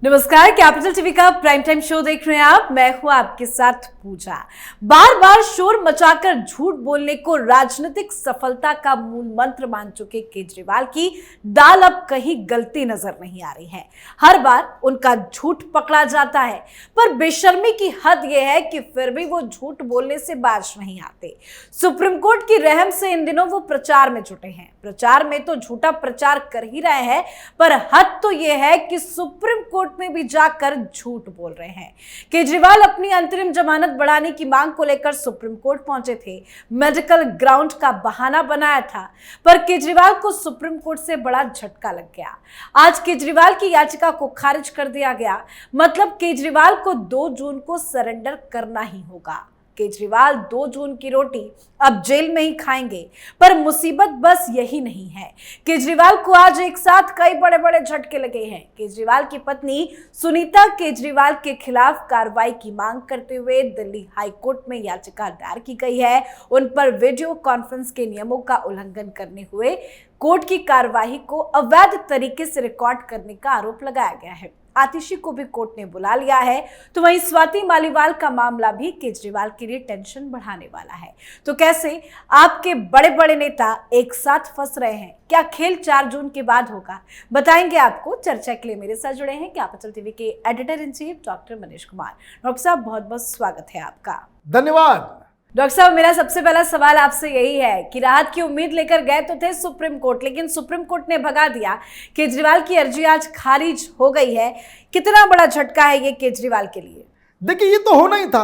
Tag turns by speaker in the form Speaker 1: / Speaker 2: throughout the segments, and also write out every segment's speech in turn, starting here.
Speaker 1: नमस्कार, capital TV का prime time show देख रहे हैं आप। मैं हूं आपके साथ पूजा। बार बार शोर मचाकर झूठ बोलने को राजनीतिक सफलता का मूल मंत्र मान चुके केजरीवाल की दाल अब कहीं गलती नजर नहीं आ रही है। हर बार उनका झूठ पकड़ा जाता है, पर बेशर्मी की हद यह है कि फिर भी वो झूठ बोलने से बाज नहीं आते। सुप्रीम कोर्ट की रहम से इन दिनों वो प्रचार में जुटे हैं। प्रचार में तो झूठा प्रचार कर ही रहे हैं, पर हद तो यह है कि सुप्रीम कोर्ट में भी जाकर झूठ बोल रहे हैं। केजरीवाल अपनी अंतरिम जमानत बढ़ाने की मांग को लेकर सुप्रीम कोर्ट पहुंचे थे। मेडिकल ग्राउंड का बहाना बनाया था, पर केजरीवाल को सुप्रीम कोर्ट से बड़ा झटका लग गया। आज केजरीवाल की याचिका को खारिज कर दिया गया। मतलब केजरीवाल को 2 जून को सरेंडर करना ही होगा। केजरीवाल 2 जून की रोटी अब जेल में ही खाएंगे। पर मुसीबत बस यही नहीं है। केजरीवाल को आज एक साथ कई बड़े बड़े झटके लगे हैं। केजरीवाल की पत्नी सुनीता केजरीवाल के खिलाफ कार्रवाई की मांग करते हुए दिल्ली हाई कोर्ट में याचिका दायर की गई है। उन पर वीडियो कॉन्फ्रेंस के नियमों का उल्लंघन करने हुए कोर्ट की कार्रवाई को अवैध तरीके से रिकॉर्ड करने का आरोप लगाया गया है। आतिशी को भी कोर्ट ने बुला लिया है। तो वहीं स्वाति मालीवाल का मामला भी केजरीवाल के लिए टेंशन बढ़ाने वाला है। तो कैसे आपके बड़े बड़े नेता एक साथ फंस रहे हैं? क्या खेल 4 जून के बाद होगा, बताएंगे आपको। चर्चा के लिए मेरे साथ जुड़े हैं कैपिटल टीवी के editor in chief doctor Manish Kumar. Doctor साहब, बहुत बहुत स्वागत है आपका।
Speaker 2: धन्यवाद।
Speaker 1: डॉक्टर साहब, मेरा सबसे पहला सवाल आपसे यही है कि राहत की उम्मीद लेकर गए तो थे सुप्रीम कोर्ट, लेकिन सुप्रीम कोर्ट ने भगा दिया। केजरीवाल की अर्जी आज खारिज हो गई है। कितना बड़ा झटका है ये केजरीवाल के लिए?
Speaker 2: देखिए, ये तो होना ही था।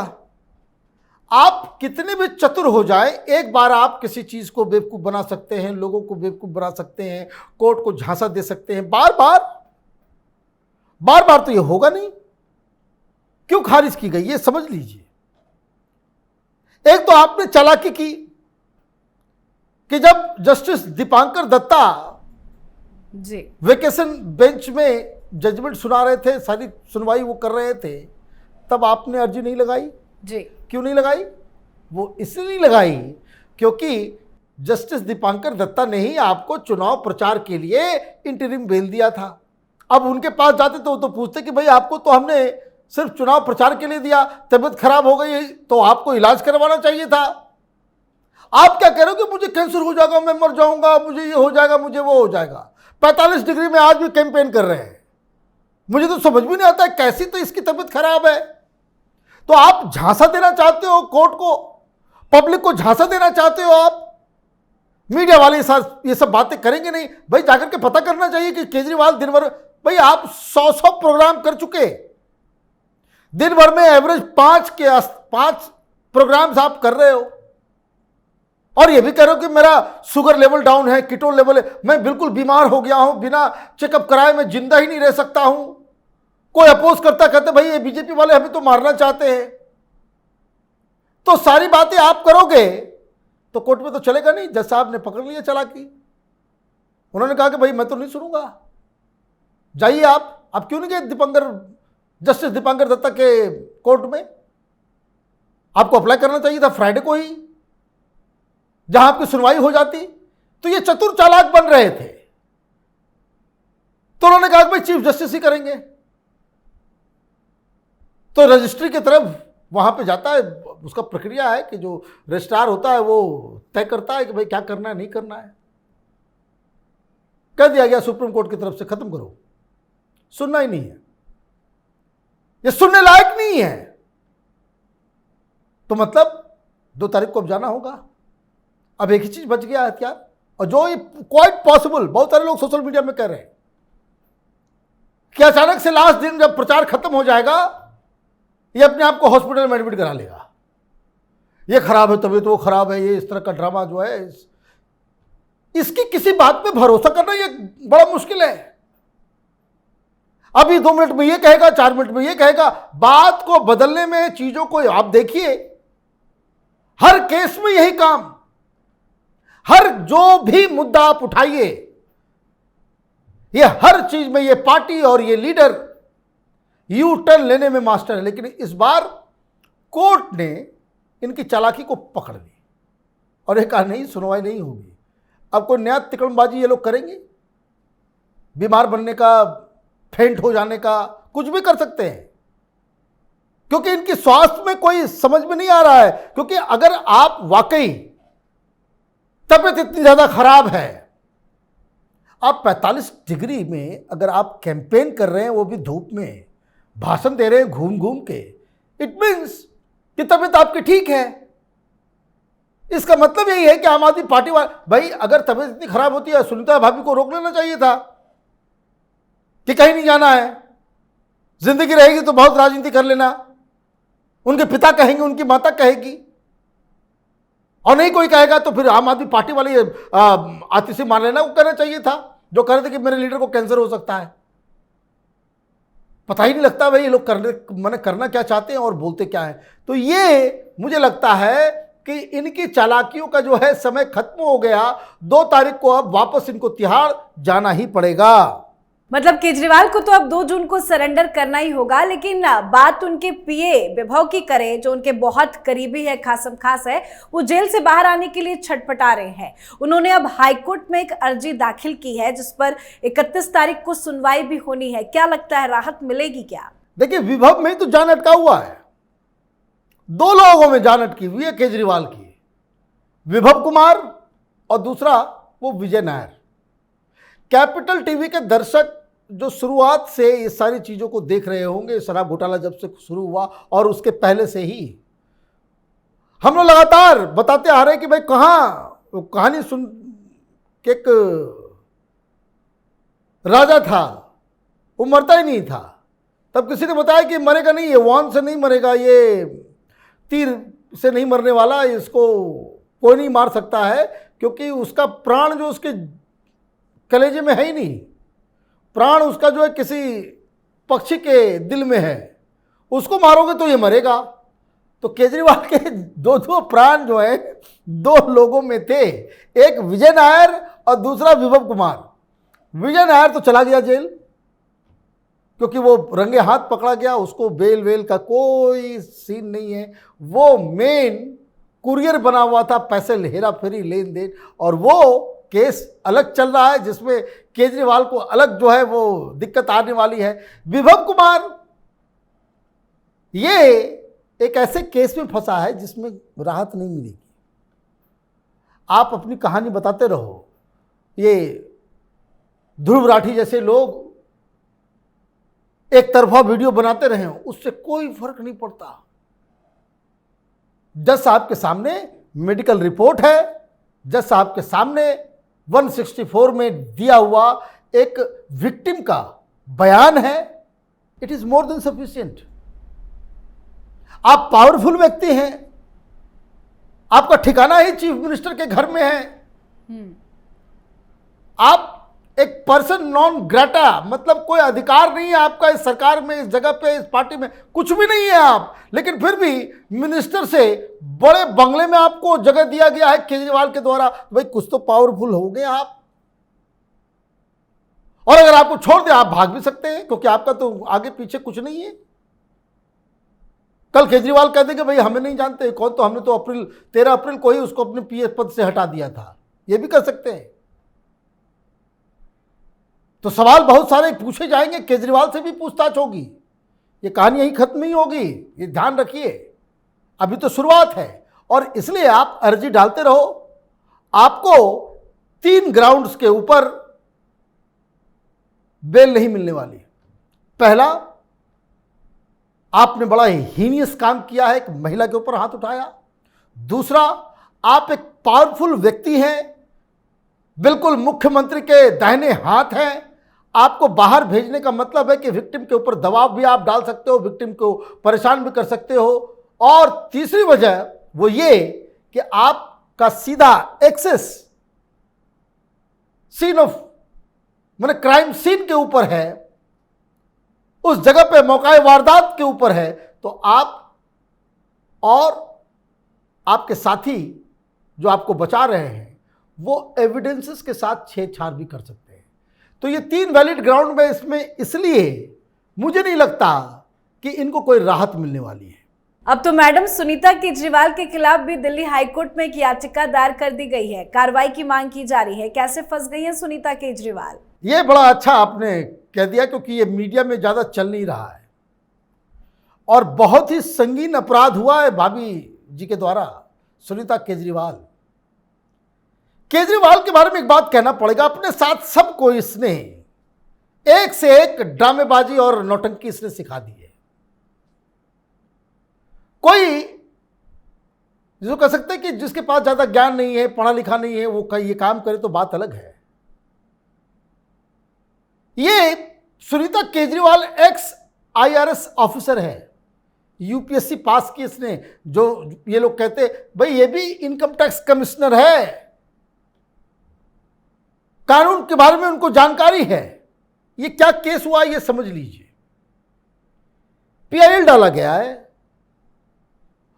Speaker 2: आप कितने भी चतुर हो जाए, एक बार आप किसी चीज को बेवकूफ बना सकते हैं, लोगों को बेवकूफ बना सकते हैं, कोर्ट को झांसा दे सकते हैं। बार बार तो ये होगा नहीं। क्यों खारिज की गई, ये समझ लीजिए। एक तो आपने चालाकी की कि जब जस्टिस दीपांकर दत्ता
Speaker 1: जी
Speaker 2: वेकेशन बेंच में जजमेंट सुना रहे थे, सारी सुनवाई वो कर रहे थे, तब आपने अर्जी नहीं लगाई।
Speaker 1: जी
Speaker 2: क्यों नहीं लगाई? वो इसलिए नहीं लगाई क्योंकि जस्टिस दीपांकर दत्ता ने ही आपको चुनाव प्रचार के लिए इंटरिम बेल दिया था। अब उनके पास जाते तो वो तो पूछते कि भाई आपको तो हमने सिर्फ चुनाव प्रचार के लिए दिया, तबीयत खराब हो गई तो आपको इलाज करवाना चाहिए था। आप क्या कह रहे हो कि मुझे कैंसर हो जाएगा, मैं मर जाऊंगा, मुझे ये हो जाएगा, मुझे वो हो जाएगा। 45 डिग्री में आज भी कैंपेन कर रहे हैं। मुझे तो समझ भी नहीं आता है कैसी तो इसकी तबीयत खराब है। तो आप झांसा देना चाहते हो कोर्ट को, पब्लिक को झांसा देना चाहते हो आप। मीडिया वाले ये सब बातें करेंगे नहीं। भाई जाकर के पता करना चाहिए कि केजरीवाल दिन भर, भाई आप 100 प्रोग्राम कर चुके, दिन भर में एवरेज 5 प्रोग्राम्स आप कर रहे हो, और ये भी कह रहे हो कि मेरा शुगर लेवल डाउन है, कीटोन लेवल है, मैं बिल्कुल बीमार हो गया हूं, बिना चेकअप कराए मैं जिंदा ही नहीं रह सकता हूं। कोई अपोज करता, कहते भाई ये बीजेपी वाले हमें तो मारना चाहते हैं। तो सारी बातें आप करोगे तो कोर्ट में तो चलेगा नहीं। जज साहब ने पकड़ लिया चालाकी। उन्होंने कहा कि भाई मैं तो नहीं सुनूंगा, जाइए आप क्यों नहीं गए जस्टिस दीपांकर दत्ता के कोर्ट में? आपको अप्लाई करना चाहिए था फ्राइडे को ही, जहां आपकी सुनवाई हो जाती। तो ये चतुर चालाक बन रहे थे। तो उन्होंने कहा कि भाई चीफ जस्टिस ही करेंगे। तो रजिस्ट्री की तरफ वहां पे जाता है, उसका प्रक्रिया है कि जो रजिस्ट्रार होता है वो तय करता है कि भाई क्या करना है, नहीं करना है। कह दिया गया सुप्रीम कोर्ट की तरफ से, खत्म करो, सुनना ही नहीं है, ये सुनने लायक नहीं है। तो मतलब 2 तारीख को अब जाना होगा। अब एक ही चीज बच गया हथियार, और जो ये क्वाइट पॉसिबल, बहुत सारे लोग सोशल मीडिया में कह रहे हैं कि अचानक से लास्ट दिन जब प्रचार खत्म हो जाएगा, ये अपने आप को हॉस्पिटल में एडमिट करा लेगा। ये खराब है, तबीयत वो खराब है, ये इस तरह का ड्रामा जो है, इसकी किसी बात पे भरोसा करना ये बड़ा मुश्किल है। अभी 2 मिनट में ये कहेगा, 4 मिनट में ये कहेगा। बात को बदलने में, चीजों को आप देखिए, हर केस में यही काम। हर जो भी मुद्दा आप उठाइए, ये हर चीज में ये पार्टी और ये लीडर यू टर्न लेने में मास्टर है। लेकिन इस बार कोर्ट ने इनकी चालाकी को पकड़ ली और ये कहा नहीं, सुनवाई नहीं होगी। अब कोई नया तिकड़मबाजी ये लोग करेंगे, बीमार बनने का, फेंट हो जाने का, कुछ भी कर सकते हैं, क्योंकि इनकी स्वास्थ्य में कोई समझ में नहीं आ रहा है। क्योंकि अगर आप वाकई तबीयत इतनी ज्यादा खराब है, आप 45 डिग्री में अगर आप कैंपेन कर रहे हैं, वो भी धूप में भाषण दे रहे हैं घूम घूम के, इट मीन्स कि तबीयत आपकी ठीक है। इसका मतलब यही है कि आम आदमी पार्टी वाले, भाई अगर तबीयत इतनी खराब होती है, सुनीता भाभी को रोक लेना चाहिए था कि कहीं नहीं जाना है, जिंदगी रहेगी तो बहुत राजनीति कर लेना। उनके पिता कहेंगे, उनकी माता कहेगी, और नहीं कोई कहेगा तो फिर आम आदमी पार्टी वाले आतिशी मान लेना, वो कहना चाहिए था जो कह रहे थे कि मेरे लीडर को कैंसर हो सकता है। पता ही नहीं लगता भाई ये लोग करना क्या चाहते हैं और बोलते क्या है। तो ये मुझे लगता है कि इनकी चालाकियों का जो है समय खत्म हो गया। 2 तारीख को अब वापस इनको तिहाड़ जाना ही पड़ेगा।
Speaker 1: मतलब केजरीवाल को तो अब 2 जून को सरेंडर करना ही होगा, लेकिन बात उनके पीए विभव की करें, जो उनके बहुत करीबी है, खासम खास है, वो जेल से बाहर आने के लिए छटपटा रहे हैं। उन्होंने अब हाईकोर्ट में एक अर्जी दाखिल की है, जिस पर 31 तारीख को सुनवाई भी होनी है। क्या लगता है, राहत मिलेगी क्या?
Speaker 2: देखिए, विभव में तो जान अटका हुआ है, 2 लोगों में जान अटकी हुई है केजरीवाल की, विभव कुमार और दूसरा वो विजय नायर। कैपिटल टीवी के दर्शक जो शुरुआत से ये सारी चीज़ों को देख रहे होंगे, शराब घोटाला जब से शुरू हुआ और उसके पहले से ही हम लोग लगातार बताते आ रहे हैं कि भाई कहाँ कहानी सुन के एक राजा था, वो मरता ही नहीं था। तब किसी ने बताया कि मरेगा नहीं, ये वान से नहीं मरेगा, ये तीर से नहीं मरने वाला, इसको कोई नहीं मार सकता है, क्योंकि उसका प्राण जो उसके कलेजे में है ही नहीं, प्राण उसका जो है किसी पक्षी के दिल में है, उसको मारोगे तो ये मरेगा। तो केजरीवाल के 2 प्राण जो है 2 लोगों में थे, एक विजय नायर और दूसरा विभव कुमार। विजय नायर तो चला गया जेल, क्योंकि वो रंगे हाथ पकड़ा गया, उसको बेल वेल का कोई सीन नहीं है। वो मेन कुरियर बना हुआ था, पैसे हेरा फेरी लेन देन, और वो केस अलग चल रहा है जिसमें केजरीवाल को अलग जो है वो दिक्कत आने वाली है। विभव कुमार ये एक ऐसे केस में फंसा है जिसमें राहत नहीं मिलेगी। आप अपनी कहानी बताते रहो, ये ध्रुव राठी जैसे लोग एक तरफा वीडियो बनाते रहे, उससे कोई फर्क नहीं पड़ता। जज साहब के सामने मेडिकल रिपोर्ट है, जज साहब के सामने 164 में दिया हुआ एक विक्टिम का बयान है, it is more than sufficient. आप पावरफुल व्यक्ति हैं, आपका ठिकाना ही चीफ मिनिस्टर के घर में है, आप एक पर्सन नॉन ग्रेटा, मतलब कोई अधिकार नहीं है आपका इस सरकार में, इस जगह पे, इस पार्टी में, कुछ भी नहीं है आप, लेकिन फिर भी मिनिस्टर से बड़े बंगले में आपको जगह दिया गया है केजरीवाल के द्वारा। भाई कुछ तो पावरफुल हो गए आप। और अगर आपको छोड़ दे, आप भाग भी सकते हैं, क्योंकि आपका तो आगे पीछे कुछ नहीं है। कल केजरीवाल कह देंगे भाई हमें नहीं जानते कौन, तो हमने तो 13 अप्रैल को ही उसको अपने पीएस पद से हटा दिया था, ये भी कर सकते हैं। तो सवाल बहुत सारे पूछे जाएंगे, केजरीवाल से भी पूछताछ होगी, ये कहानी यहीं खत्म नहीं होगी, ये ध्यान रखिए, अभी तो शुरुआत है। और इसलिए आप अर्जी डालते रहो, आपको 3 ग्राउंड्स के ऊपर बेल नहीं मिलने वाली। पहला, आपने बड़ा ही हीनियस काम किया है, एक महिला के ऊपर हाथ उठाया। दूसरा, आप एक पावरफुल व्यक्ति हैं, बिल्कुल मुख्यमंत्री के दाहिने हाथ हैं, आपको बाहर भेजने का मतलब है कि विक्टिम के ऊपर दबाव भी आप डाल सकते हो, विक्टिम को परेशान भी कर सकते हो। और तीसरी वजह वो ये कि आपका सीधा एक्सेस सीन ऑफ माने क्राइम सीन के ऊपर है, उस जगह पे मौका वारदात के ऊपर है, तो आप और आपके साथी जो आपको बचा रहे हैं वो एविडेंसेस के साथ छेड़छाड़ भी कर सकते हैं। तो ये 3 वैलिड ग्राउंड में इसमें इसलिए मुझे नहीं लगता कि इनको कोई राहत मिलने वाली है।
Speaker 1: अब तो मैडम सुनीता केजरीवाल के खिलाफ भी दिल्ली हाईकोर्ट में एक याचिका दायर कर दी गई है, कार्रवाई की मांग की जा रही है। कैसे फंस गई है सुनीता केजरीवाल?
Speaker 2: ये बड़ा अच्छा आपने कह दिया, क्योंकि ये मीडिया में ज़्यादा चल नहीं रहा है और बहुत ही संगीन अपराध हुआ है भाभी जी के द्वारा। सुनीता केजरीवाल के बारे में एक बात कहना पड़ेगा, अपने साथ सबको इसने एक से एक ड्रामेबाजी और नौटंकी इसने सिखा दी है। कोई जिसको कह सकते हैं कि जिसके पास ज्यादा ज्ञान नहीं है, पढ़ा लिखा नहीं है, वो ये काम करे तो बात अलग है। ये Sunita Kejriwal x IRS officer है, यूपीएससी पास की इसने। जो ये लोग कहते भाई ये भी इनकम टैक्स कमिश्नर है, कानून के बारे में उनको जानकारी है। ये क्या केस हुआ ये समझ लीजिए। PIL डाला गया है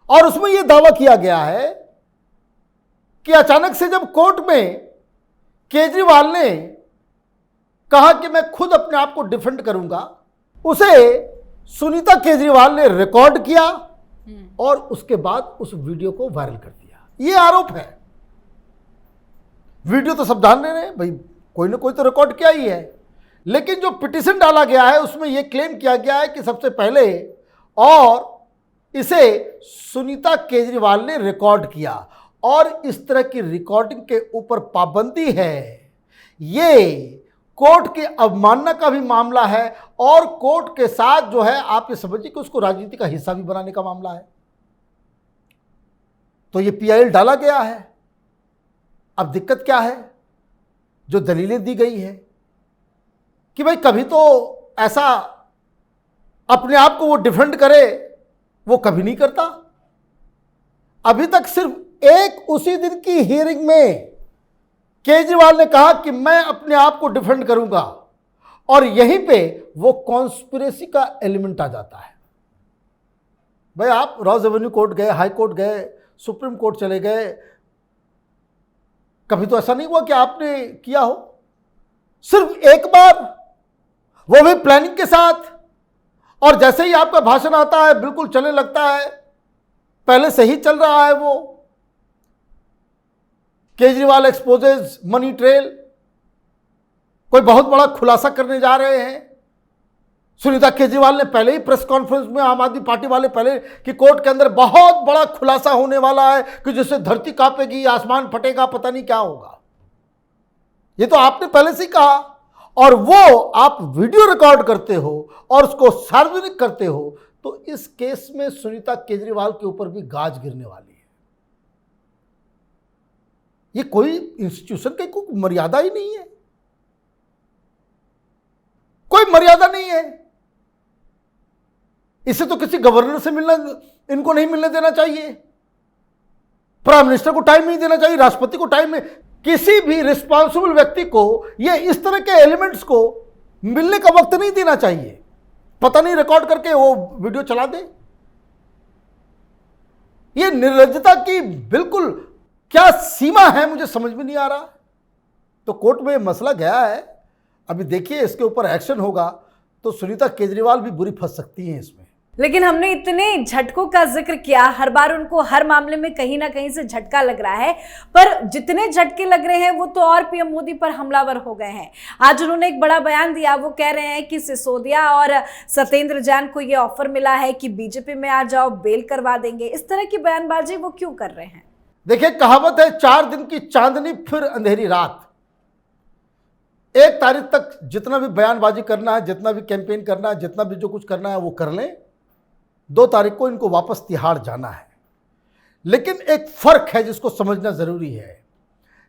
Speaker 2: और उसमें यह दावा किया गया है कि अचानक से जब कोर्ट में केजरीवाल ने कहा कि मैं खुद अपने आप को डिफेंड करूंगा, उसे सुनीता केजरीवाल ने रिकॉर्ड किया और उसके बाद उस वीडियो को वायरल कर दिया। यह आरोप है। वीडियो तो सब जान रहे हैं भाई, कोई ना कोई तो रिकॉर्ड किया ही है, लेकिन जो पिटीशन डाला गया है उसमें यह क्लेम किया गया है कि सबसे पहले और इसे सुनीता केजरीवाल ने रिकॉर्ड किया और इस तरह की रिकॉर्डिंग के ऊपर पाबंदी है। ये कोर्ट की अवमानना का भी मामला है और कोर्ट के साथ जो है आप ये समझिए कि उसको राजनीति का हिस्सा भी बनाने का मामला है। तो ये PIL डाला गया है। अब दिक्कत क्या है, जो दलीलें दी गई है कि भाई कभी तो ऐसा अपने आप को वो डिफेंड करे, वो कभी नहीं करता। अभी तक सिर्फ एक उसी दिन की हियरिंग में केजरीवाल ने कहा कि मैं अपने आप को डिफेंड करूंगा और यहीं पे वो कॉन्स्पिरेसी का एलिमेंट आ जाता है। भाई आप रॉज एवेन्यू कोर्ट गए, हाई कोर्ट गए, सुप्रीम कोर्ट चले गए, कभी तो ऐसा नहीं हुआ कि आपने किया हो। सिर्फ एक बार, वो भी प्लानिंग के साथ, और जैसे ही आपका भाषण आता है बिल्कुल चलने लगता है, पहले से ही चल रहा है वो। केजरीवाल एक्सपोजेज मनी ट्रेल, कोई बहुत बड़ा खुलासा करने जा रहे हैं। सुनीता केजरीवाल ने पहले ही प्रेस कॉन्फ्रेंस में, आम आदमी पार्टी वाले पहले कि कोर्ट के अंदर बहुत बड़ा खुलासा होने वाला है कि जिससे धरती कांपेगी, आसमान फटेगा, पता नहीं क्या होगा। ये तो आपने पहले से ही कहा और वो आप वीडियो रिकॉर्ड करते हो और उसको सार्वजनिक करते हो, तो इस केस में सुनीता केजरीवाल के ऊपर भी गाज गिरने वाली है। ये कोई इंस्टीट्यूशन की कोई मर्यादा ही नहीं है, कोई मर्यादा नहीं है। इसे तो किसी गवर्नर से मिलना इनको नहीं मिलने देना चाहिए, प्राइम मिनिस्टर को टाइम नहीं देना चाहिए, राष्ट्रपति को टाइम नहीं, किसी भी रिस्पॉन्सिबल व्यक्ति को ये इस तरह के एलिमेंट्स को मिलने का वक्त नहीं देना चाहिए। पता नहीं रिकॉर्ड करके वो वीडियो चला दे। ये निर्लज्जता की बिल्कुल क्या सीमा है, मुझे समझ में नहीं आ रहा। तो कोर्ट में मसला गया है, अभी देखिए इसके ऊपर एक्शन होगा तो सुनीता केजरीवाल भी बुरी फंस सकती हैं इसमें।
Speaker 1: लेकिन हमने इतने झटकों का जिक्र किया, हर बार उनको हर मामले में कहीं ना कहीं से झटका लग रहा है, पर जितने झटके लग रहे हैं वो तो और PM मोदी पर हमलावर हो गए हैं। आज उन्होंने एक बड़ा बयान दिया, वो कह रहे हैं कि सिसोदिया और सत्येंद्र जैन को ये ऑफर मिला है कि बीजेपी में आ जाओ, बेल करवा देंगे। इस तरह की बयानबाजी वो क्यों कर रहे हैं?
Speaker 2: देखिए, कहावत है 4 दिन की चांदनी फिर अंधेरी रात। 1 तारीख तक जितना भी बयानबाजी करना है, जितना भी कैंपेन करना है, जितना भी जो कुछ करना है वो कर लें। 2 तारीख को इनको वापस तिहाड़ जाना है। लेकिन एक फर्क है जिसको समझना जरूरी है।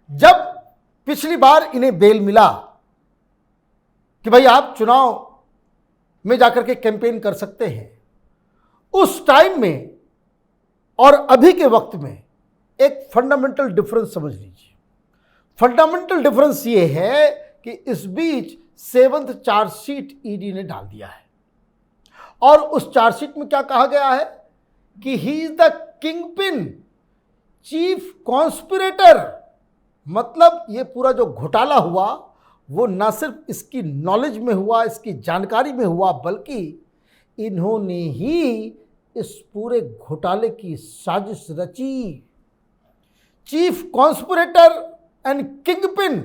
Speaker 2: जब पिछली बार इन्हें बेल मिला कि भाई आप चुनाव में जाकर के कैंपेन कर सकते हैं, उस टाइम में और अभी के वक्त में एक फंडामेंटल डिफरेंस समझ लीजिए। फंडामेंटल डिफरेंस ये है कि इस बीच 7th चार्जशीट ईडी ने डाल दिया है और उस चार्जशीट में क्या कहा गया है कि he is the kingpin, chief conspirator. मतलब ये पूरा जो घोटाला हुआ वो न सिर्फ इसकी नॉलेज में हुआ, इसकी जानकारी में हुआ, बल्कि इन्होंने ही इस पूरे घोटाले की साजिश रची। चीफ कॉन्स्पिरेटर एंड किंगपिन,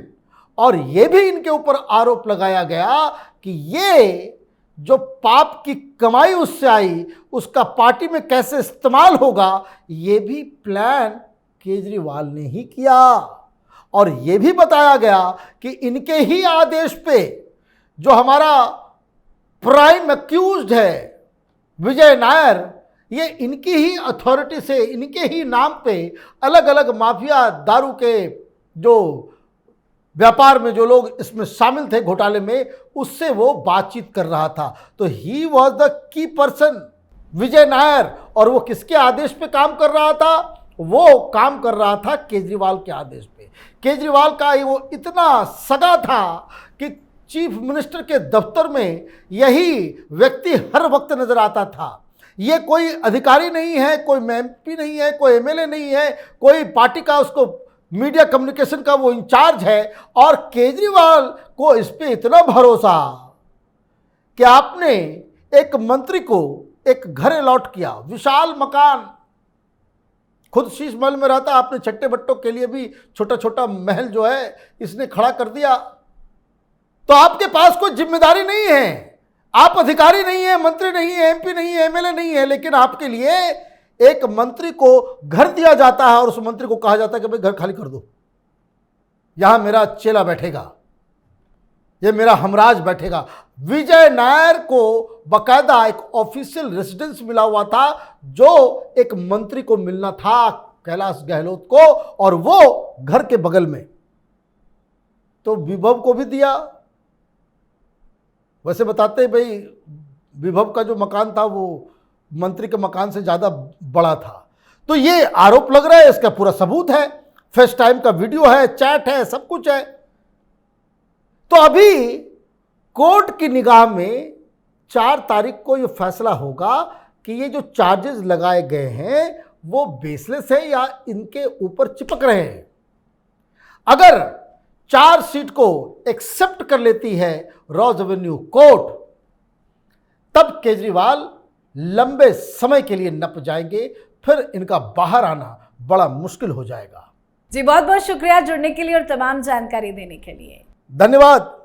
Speaker 2: और ये भी इनके ऊपर आरोप लगाया गया कि ये जो पाप की कमाई उससे आई उसका पार्टी में कैसे इस्तेमाल होगा, ये भी प्लान केजरीवाल ने ही किया। और ये भी बताया गया कि इनके ही आदेश पे जो हमारा प्राइम एक्यूज्ड है विजय नायर, ये इनकी ही अथॉरिटी से, इनके ही नाम पे अलग अलग माफिया दारू के जो व्यापार में जो लोग इसमें शामिल थे घोटाले में, उससे वो बातचीत कर रहा था। तो he was the key person Vijay Nayar. और वो किसके आदेश पे काम कर रहा था? वो काम कर रहा था केजरीवाल के आदेश पे। केजरीवाल का वो इतना सगा था कि चीफ मिनिस्टर के दफ्तर में यही व्यक्ति हर वक्त नजर आता था। ये कोई अधिकारी नहीं है, कोई एमपी नहीं है, कोई एमएलए नहीं है, कोई पार्टी का उसको मीडिया कम्युनिकेशन का वो इंचार्ज है। और केजरीवाल को इस पे इतना भरोसा कि आपने एक मंत्री को एक घर अलॉट किया, विशाल मकान, खुद शीश महल में रहता, आपने छट्टे बट्टों के लिए भी छोटा छोटा महल जो है इसने खड़ा कर दिया। तो आपके पास कोई जिम्मेदारी नहीं है, आप अधिकारी नहीं है, मंत्री नहीं है, एमपी नहीं है, एमएलए नहीं है, लेकिन आपके लिए एक मंत्री को घर दिया जाता है और उस मंत्री को कहा जाता है कि भाई घर खाली कर दो, यहां मेरा चेला बैठेगा, ये मेरा हमराज बैठेगा। विजय नायर को बकायदा एक ऑफिशियल रेसिडेंस मिला हुआ था जो एक मंत्री को मिलना था, कैलाश गहलोत को, और वो घर के बगल में। तो विभव को भी दिया। वैसे बताते भाई विभव का जो मकान था वो मंत्री के मकान से ज्यादा बड़ा था। तो ये आरोप लग रहा है, इसका पूरा सबूत है, फेस टाइम का वीडियो है, चैट है, सब कुछ है। तो अभी कोर्ट की निगाह में 4 तारीख को ये फैसला होगा कि ये जो चार्जेस लगाए गए हैं वो बेसलेस है या इनके ऊपर चिपक रहे हैं। अगर चार्जशीट को एक्सेप्ट कर लेती है रॉज एवेन्यू कोर्ट, तब केजरीवाल लंबे समय के लिए नप जाएंगे, फिर इनका बाहर आना बड़ा मुश्किल हो जाएगा।
Speaker 1: जी बहुत बहुत शुक्रिया जुड़ने के लिए और तमाम जानकारी देने के लिए।
Speaker 2: धन्यवाद।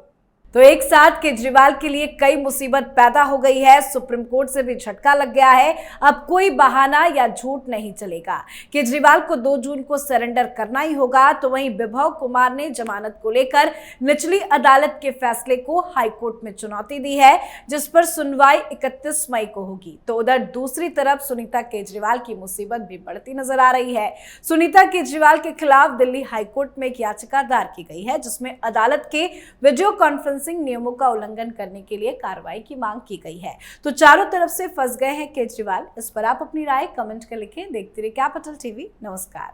Speaker 1: तो एक साथ केजरीवाल के लिए कई मुसीबत पैदा हो गई है। सुप्रीम कोर्ट से भी झटका लग गया है। अब कोई बहाना या झूठ नहीं चलेगा। केजरीवाल को 2 जून को सरेंडर करना ही होगा। तो वहीं विभव कुमार ने जमानत को लेकर निचली अदालत के फैसले को हाईकोर्ट में चुनौती दी है, जिस पर सुनवाई 31 मई को होगी। तो उधर दूसरी तरफ सुनीता केजरीवाल की मुसीबत भी बढ़ती नजर आ रही है। सुनीता केजरीवाल के खिलाफ दिल्ली हाईकोर्ट में एक याचिका दायर की गई है, जिसमें अदालत के वीडियो कॉन्फ्रेंसिंग नियमों का उल्लंघन करने के लिए कार्रवाई की मांग की गई है। तो चारों तरफ से फंस गए हैं केजरीवाल। इस पर आप अपनी राय कमेंट कर लिखें। देखते रहिए कैपिटल टीवी। नमस्कार।